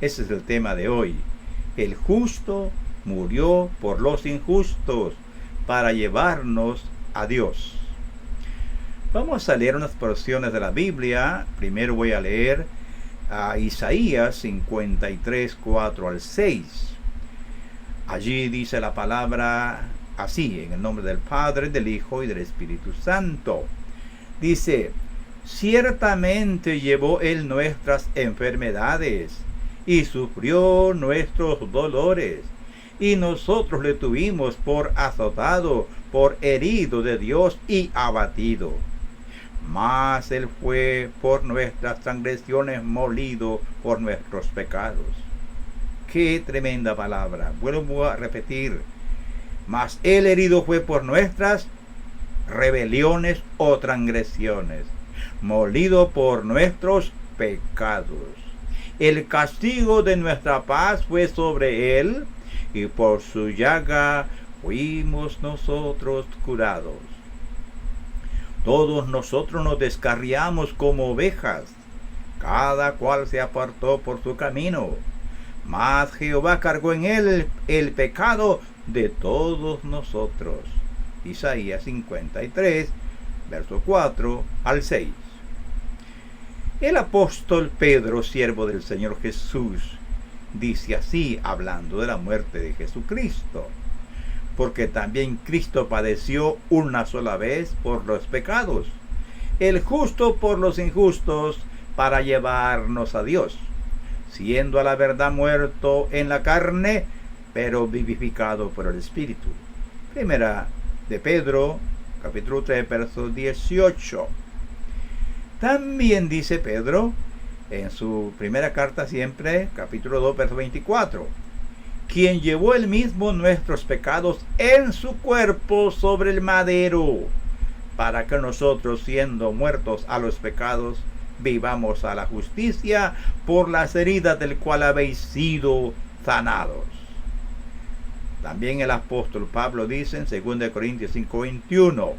Ese es el tema de hoy. El justo murió por los injustos para llevarnos a Dios. Vamos a leer unas porciones de la Biblia. Primero voy a leer a Isaías 53, 4 al 6. Allí dice la palabra así, en el nombre del Padre, del Hijo y del Espíritu Santo. Dice: ciertamente llevó él nuestras enfermedades y sufrió nuestros dolores, y nosotros le tuvimos por azotado, por herido de Dios y abatido. Mas él fue por nuestras transgresiones molido, por nuestros pecados. Qué tremenda palabra. Vuelvo a repetir. Mas él herido fue por nuestras rebeliones o transgresiones, molido por nuestros pecados. El castigo de nuestra paz fue sobre él, y por su llaga fuimos nosotros curados. Todos nosotros nos descarriamos como ovejas, cada cual se apartó por su camino, mas Jehová cargó en él el pecado de todos nosotros. Isaías 53, verso 4 al 6. El apóstol Pedro, siervo del Señor Jesús, dice así, hablando de la muerte de Jesucristo: porque también Cristo padeció una sola vez por los pecados, el justo por los injustos, para llevarnos a Dios, siendo a la verdad muerto en la carne, pero vivificado por el Espíritu. Primera de Pedro, capítulo 3, verso 18. También dice Pedro, en su primera carta siempre, capítulo 2, verso 24, quien llevó él mismo nuestros pecados en su cuerpo sobre el madero, para que nosotros, siendo muertos a los pecados, vivamos a la justicia, por las heridas del cual habéis sido sanados. También el apóstol Pablo dice en 2 Corintios 5:21,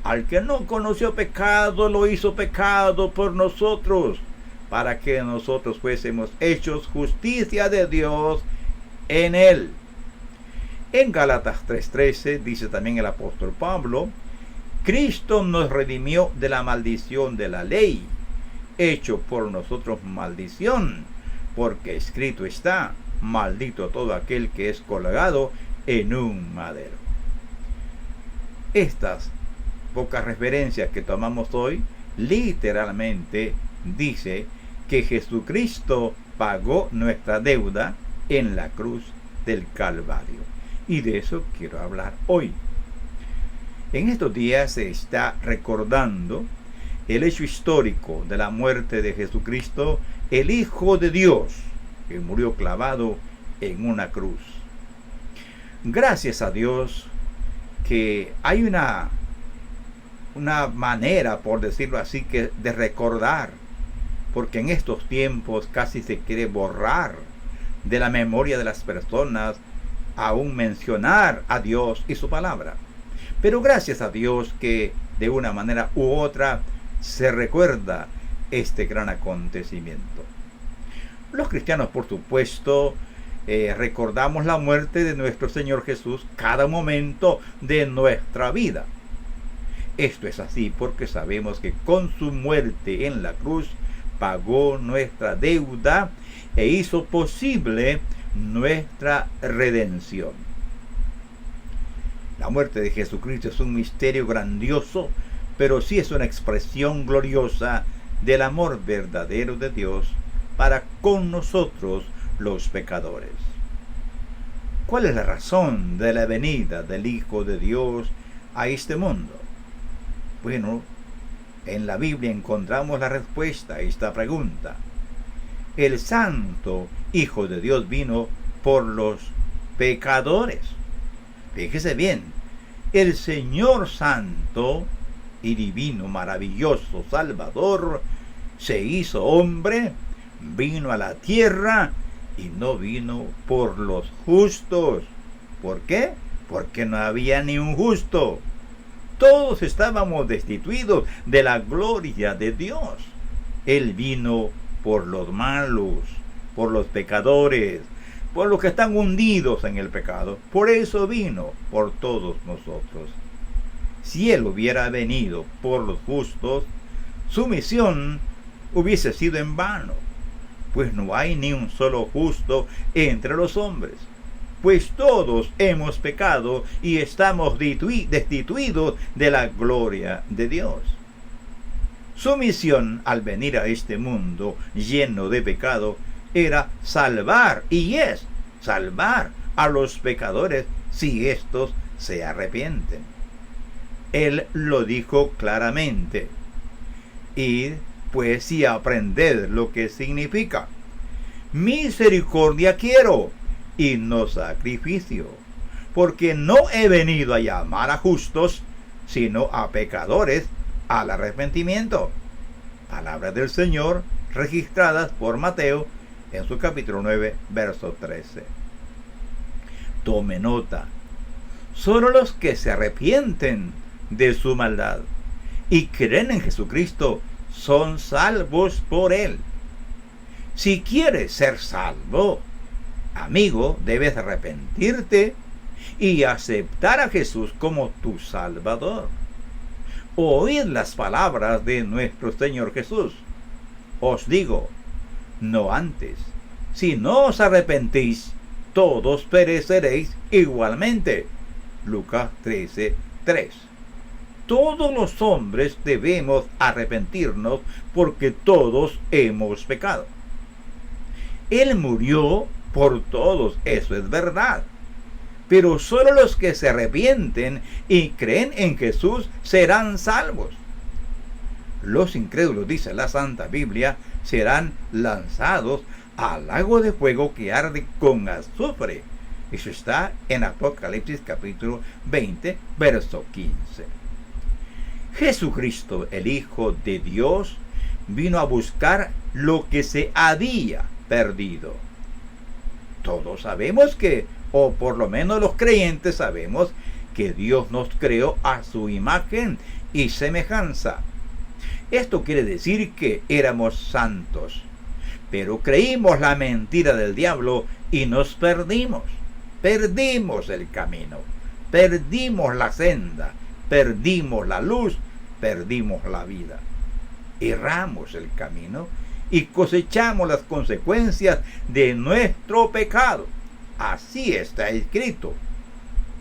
al que no conoció pecado, lo hizo pecado por nosotros, para que nosotros fuésemos hechos justicia de Dios en él. En Gálatas 3:13 dice también el apóstol Pablo: Cristo nos redimió de la maldición de la ley, hecho por nosotros maldición, porque escrito está: maldito todo aquel que es colgado en un madero. Estas pocas referencias que tomamos hoy literalmente dice que Jesucristo pagó nuestra deuda en la cruz del Calvario, y de eso quiero hablar hoy. En estos días se está recordando el hecho histórico de la muerte de Jesucristo, el Hijo de Dios, que murió clavado en una cruz. Gracias a Dios que hay una manera, por decirlo así, que de recordar, porque en estos tiempos casi se quiere borrar de la memoria de las personas aún mencionar a Dios y su palabra. Pero gracias a Dios que de una manera u otra se recuerda este gran acontecimiento. Los cristianos, por supuesto, recordamos la muerte de nuestro Señor Jesús cada momento de nuestra vida. Esto es así porque sabemos que con su muerte en la cruz pagó nuestra deuda e hizo posible nuestra redención. La muerte de Jesucristo es un misterio grandioso, pero sí es una expresión gloriosa del amor verdadero de Dios para con nosotros los pecadores. ¿Cuál es la razón de la venida del Hijo de Dios a este mundo? Bueno, en la Biblia encontramos la respuesta a esta pregunta. El santo Hijo de Dios vino por los pecadores. Fíjese bien, el Señor Santo y Divino, maravilloso Salvador, se hizo hombre, vino a la tierra y no vino por los justos. ¿Por qué? Porque no había ni un justo. Todos estábamos destituidos de la gloria de Dios. Él vino por los malos, por los pecadores, por los que están hundidos en el pecado. Por eso vino por todos nosotros. Si Él hubiera venido por los justos, su misión hubiese sido en vano, pues no hay ni un solo justo entre los hombres, pues todos hemos pecado y estamos destituidos de la gloria de Dios. Su misión al venir a este mundo lleno de pecado era salvar, y es salvar a los pecadores si éstos se arrepienten. Él lo dijo claramente. Id pues y aprended lo que significa: misericordia quiero y no sacrificio, porque no he venido a llamar a justos, sino a pecadores al arrepentimiento. Palabras del Señor registradas por Mateo en su capítulo 9, verso 13. Tome nota: solo los que se arrepienten de su maldad y creen en Jesucristo son salvos por Él. Si quieres ser salvo, amigo, debes arrepentirte y aceptar a Jesús como tu Salvador. Oíd las palabras de nuestro Señor Jesús: os digo, no antes, si no os arrepentís, todos pereceréis igualmente. Lucas 13, 3. Todos los hombres debemos arrepentirnos porque todos hemos pecado. Él murió por todos, eso es verdad. Pero solo los que se arrepienten y creen en Jesús serán salvos. Los incrédulos, dice la Santa Biblia, serán lanzados al lago de fuego que arde con azufre. Eso está en Apocalipsis capítulo 20, verso 15. Jesucristo, el Hijo de Dios, vino a buscar lo que se había perdido. Todos sabemos que, o por lo menos los creyentes sabemos, que Dios nos creó a su imagen y semejanza. Esto quiere decir que éramos santos, pero creímos la mentira del diablo y nos perdimos. Perdimos el camino, perdimos la senda, perdimos la luz, perdimos la vida. Erramos el camino y cosechamos las consecuencias de nuestro pecado. Así está escrito: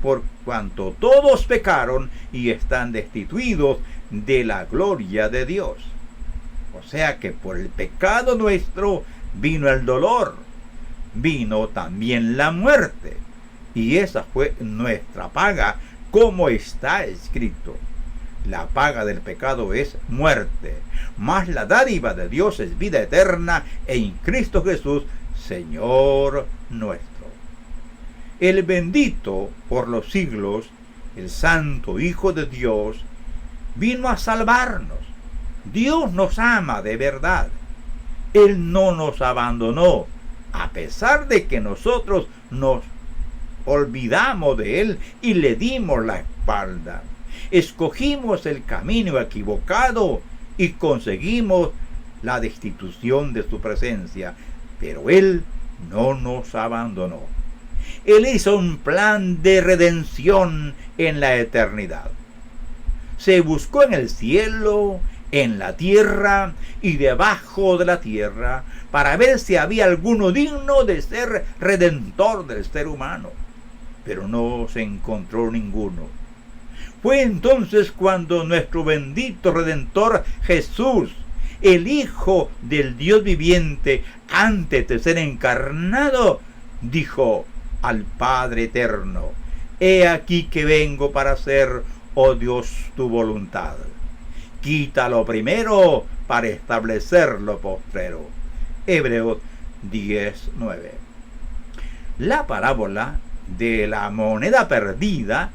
por cuanto todos pecaron y están destituidos de la gloria de Dios. O sea que por el pecado nuestro vino el dolor, vino también la muerte, y esa fue nuestra paga, como está escrito: la paga del pecado es muerte, mas la dádiva de Dios es vida eterna en Cristo Jesús, Señor nuestro. El bendito por los siglos, el Santo Hijo de Dios, vino a salvarnos. Dios nos ama de verdad. Él no nos abandonó, a pesar de que nosotros nos olvidamos de Él y le dimos la espalda. Escogimos el camino equivocado y conseguimos la destitución de su presencia, pero Él no nos abandonó. Él hizo un plan de redención en la eternidad. Se buscó en el cielo, en la tierra y debajo de la tierra para ver si había alguno digno de ser redentor del ser humano, pero no se encontró ninguno. Fue entonces cuando nuestro bendito Redentor Jesús, el Hijo del Dios viviente, antes de ser encarnado, dijo al Padre eterno: he aquí que vengo para hacer, oh Dios, tu voluntad. Quita lo primero para establecer lo postrero. Hebreos 10:9. La parábola de la moneda perdida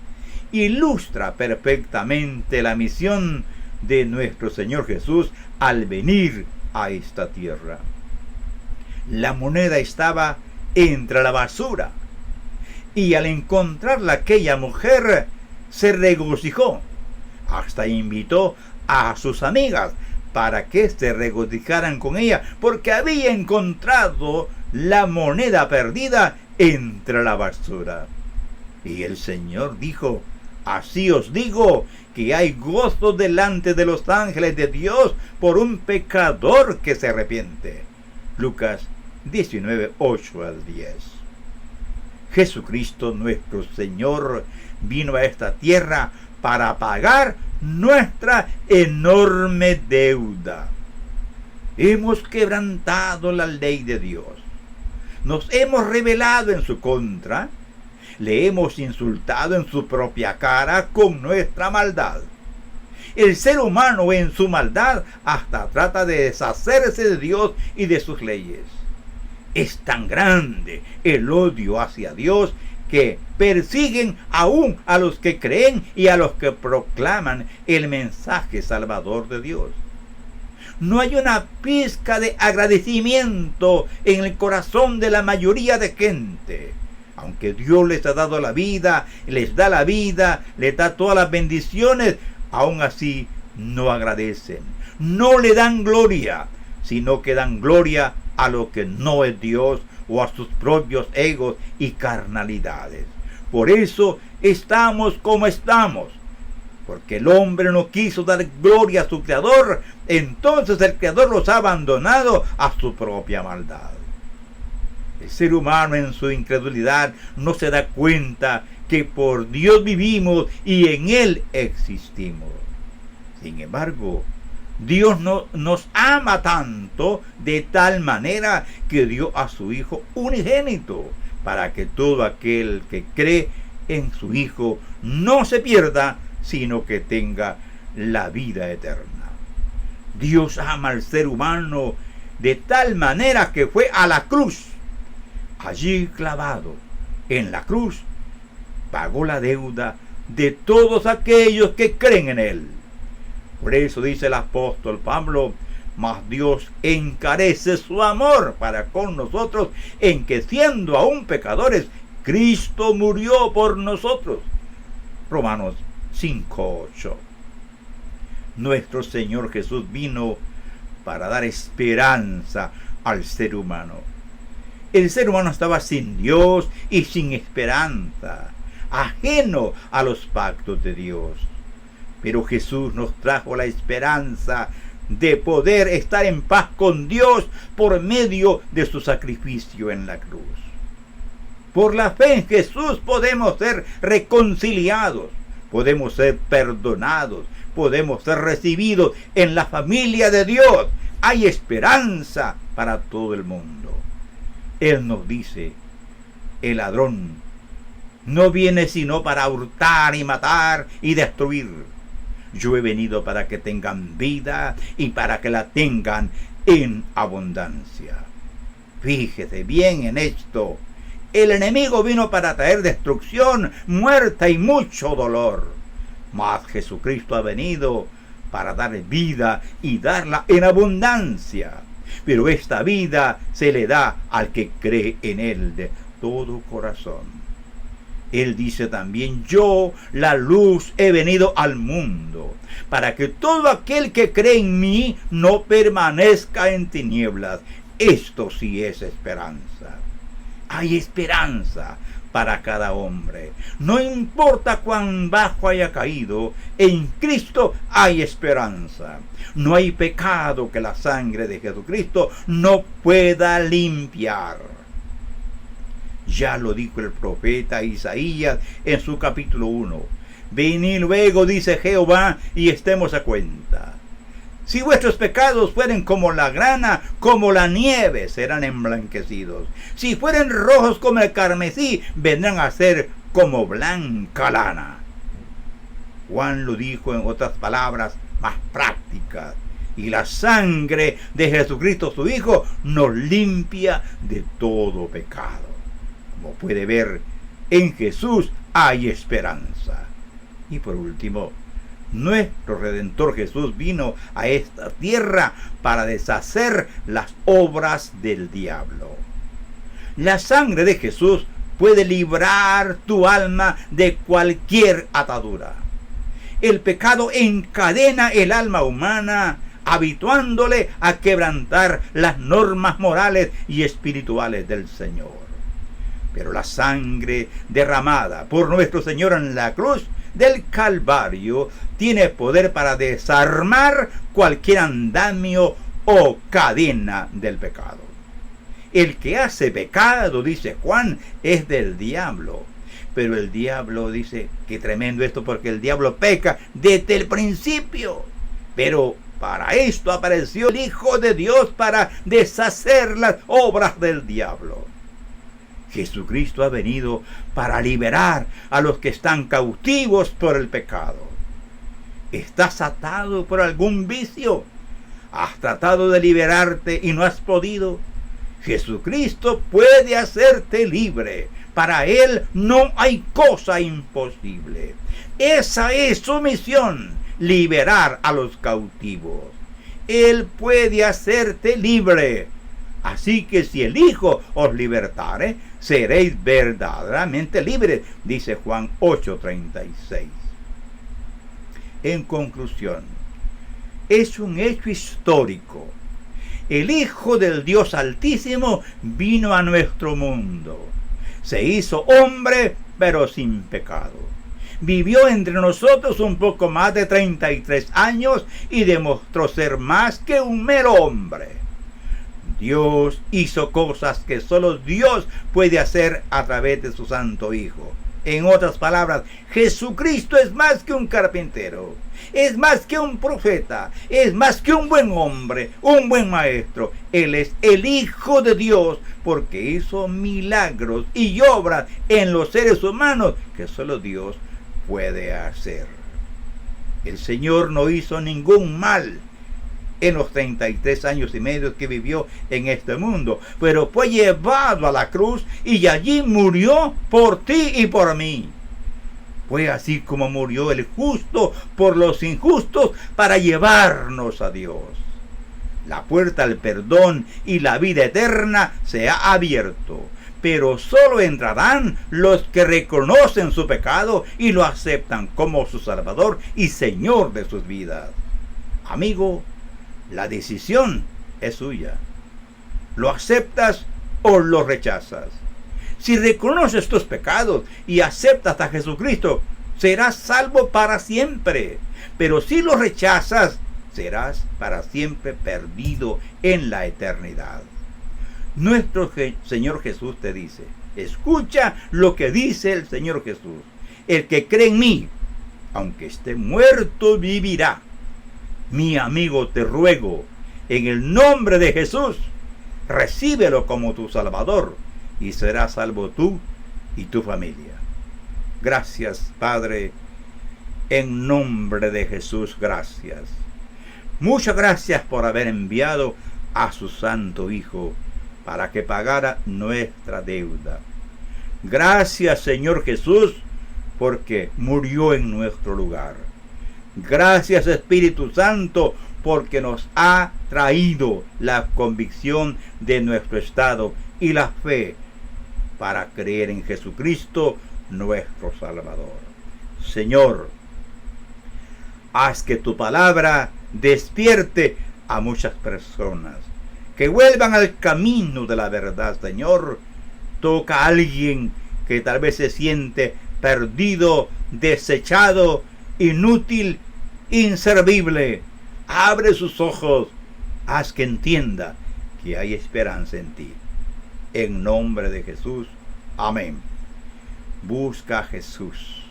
ilustra perfectamente la misión de nuestro Señor Jesús al venir a esta tierra. La moneda estaba entre la basura, y al encontrarla aquella mujer se regocijó, hasta invitó a sus amigas para que se regocijaran con ella, porque había encontrado la moneda perdida entre la basura. Y el Señor dijo: así os digo que hay gozo delante de los ángeles de Dios por un pecador que se arrepiente. Lucas 19, 8 al 10. Jesucristo nuestro Señor vino a esta tierra para pagar nuestra enorme deuda. Hemos quebrantado la ley de Dios. Nos hemos rebelado en su contra. Le hemos insultado en su propia cara con nuestra maldad. El ser humano en su maldad hasta trata de deshacerse de Dios y de sus leyes. Es tan grande el odio hacia Dios que persiguen aún a los que creen y a los que proclaman el mensaje salvador de Dios. No hay una pizca de agradecimiento en el corazón de la mayoría de gente. Aunque Dios les ha dado la vida, les da la vida, les da todas las bendiciones, aún así no agradecen. No le dan gloria, sino que dan gloria a lo que no es Dios o a sus propios egos y carnalidades. Por eso estamos como estamos. Porque el hombre no quiso dar gloria a su Creador, entonces el Creador los ha abandonado a su propia maldad. El ser humano en su incredulidad no se da cuenta que por Dios vivimos y en Él existimos. Sin embargo, Dios nos ama tanto de tal manera que dio a su Hijo unigénito para que todo aquel que cree en su Hijo no se pierda, sino que tenga la vida eterna. Dios ama al ser humano de tal manera que fue a la cruz. Allí clavado en la cruz, pagó la deuda de todos aquellos que creen en Él. Por eso dice el apóstol Pablo: mas Dios encarece su amor para con nosotros en que siendo aún pecadores, Cristo murió por nosotros. Romanos 5:8. Nuestro Señor Jesús vino para dar esperanza al ser humano. El ser humano estaba sin Dios y sin esperanza, ajeno a los pactos de Dios. Pero Jesús nos trajo la esperanza de poder estar en paz con Dios por medio de su sacrificio en la cruz. Por la fe en Jesús podemos ser reconciliados, podemos ser perdonados, podemos ser recibidos en la familia de Dios. Hay esperanza para todo el mundo. Él nos dice: el ladrón no viene sino para hurtar y matar y destruir. Yo he venido para que tengan vida y para que la tengan en abundancia. Fíjese bien en esto. El enemigo vino para traer destrucción, muerte y mucho dolor. Mas Jesucristo ha venido para dar vida y darla en abundancia. Pero esta vida se le da al que cree en Él de todo corazón. Él dice también: yo, la luz, he venido al mundo, para que todo aquel que cree en mí no permanezca en tinieblas. Esto sí es esperanza. Hay esperanza para cada hombre. No importa cuán bajo haya caído, en Cristo hay esperanza. No hay pecado que la sangre de Jesucristo no pueda limpiar. Ya lo dijo el profeta Isaías en su capítulo 1. Venid luego, dice Jehová, y estemos a cuenta. Si vuestros pecados fueren como la grana, como la nieve, serán emblanquecidos. Si fueren rojos como el carmesí, vendrán a ser como blanca lana. Juan lo dijo en otras palabras más prácticas. Y la sangre de Jesucristo su Hijo nos limpia de todo pecado. Como puede ver, en Jesús hay esperanza. Y por último, nuestro Redentor Jesús vino a esta tierra para deshacer las obras del diablo. La sangre de Jesús puede librar tu alma de cualquier atadura. El pecado encadena el alma humana habituándole a quebrantar las normas morales y espirituales del Señor. Pero la sangre derramada por nuestro Señor en la cruz del Calvario tiene poder para desarmar cualquier andamio o cadena del pecado. El que hace pecado, dice Juan, es del diablo. Pero el diablo dice, qué tremendo esto, porque el diablo peca desde el principio. Pero para esto apareció el Hijo de Dios, para deshacer las obras del diablo. Jesucristo ha venido para liberar a los que están cautivos por el pecado. ¿Estás atado por algún vicio? ¿Has tratado de liberarte y no has podido? Jesucristo puede hacerte libre. Para Él no hay cosa imposible. Esa es su misión, liberar a los cautivos. Él puede hacerte libre. Así que si el Hijo os libertare, seréis verdaderamente libres, dice Juan 8:36. En conclusión, es un hecho histórico. El Hijo del Dios Altísimo vino a nuestro mundo. Se hizo hombre, pero sin pecado. Vivió entre nosotros un poco más de 33 años y demostró ser más que un mero hombre. Dios hizo cosas que solo Dios puede hacer a través de su Santo Hijo. En otras palabras, Jesucristo es más que un carpintero, es más que un profeta, es más que un buen hombre, un buen maestro. Él es el Hijo de Dios porque hizo milagros y obras en los seres humanos que solo Dios puede hacer. El Señor no hizo ningún mal en los 33 años y medio que vivió en este mundo, pero fue llevado a la cruz y allí murió por ti y por mí. Fue así como murió el justo por los injustos para llevarnos a Dios. La puerta al perdón y la vida eterna se ha abierto, pero solo entrarán los que reconocen su pecado y lo aceptan como su Salvador y Señor de sus vidas. Amigo, la decisión es suya. ¿Lo aceptas o lo rechazas? Si reconoces tus pecados y aceptas a Jesucristo, serás salvo para siempre. Pero si lo rechazas, serás para siempre perdido en la eternidad. Nuestro Señor Jesús te dice, escucha lo que dice el Señor Jesús. El que cree en mí, aunque esté muerto, vivirá. Mi amigo, te ruego, en el nombre de Jesús, recíbelo como tu Salvador y serás salvo tú y tu familia. Gracias, Padre, en nombre de Jesús, gracias. Muchas gracias por haber enviado a su Santo Hijo para que pagara nuestra deuda. Gracias, Señor Jesús, porque murió en nuestro lugar. Gracias, Espíritu Santo, porque nos ha traído la convicción de nuestro estado y la fe para creer en Jesucristo, nuestro Salvador. Señor, haz que tu palabra despierte a muchas personas, que vuelvan al camino de la verdad, Señor. Toca a alguien que tal vez se siente perdido, desechado, inútil, inservible. Abre sus ojos, haz que entienda que hay esperanza en ti. En nombre de Jesús, amén. Busca a Jesús,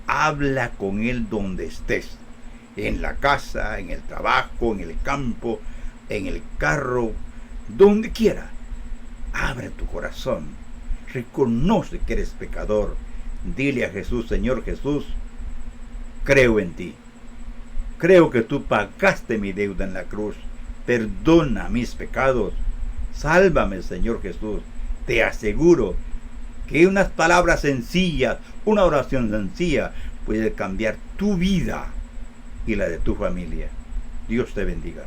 habla con Él donde estés, en la casa, en el trabajo, en el campo, en el carro, donde quiera. Abre tu corazón, reconoce que eres pecador. Dile a Jesús, Señor Jesús, creo en ti. Creo que tú pagaste mi deuda en la cruz. Perdona mis pecados. Sálvame, Señor Jesús. Te aseguro que unas palabras sencillas, una oración sencilla, puede cambiar tu vida y la de tu familia. Dios te bendiga.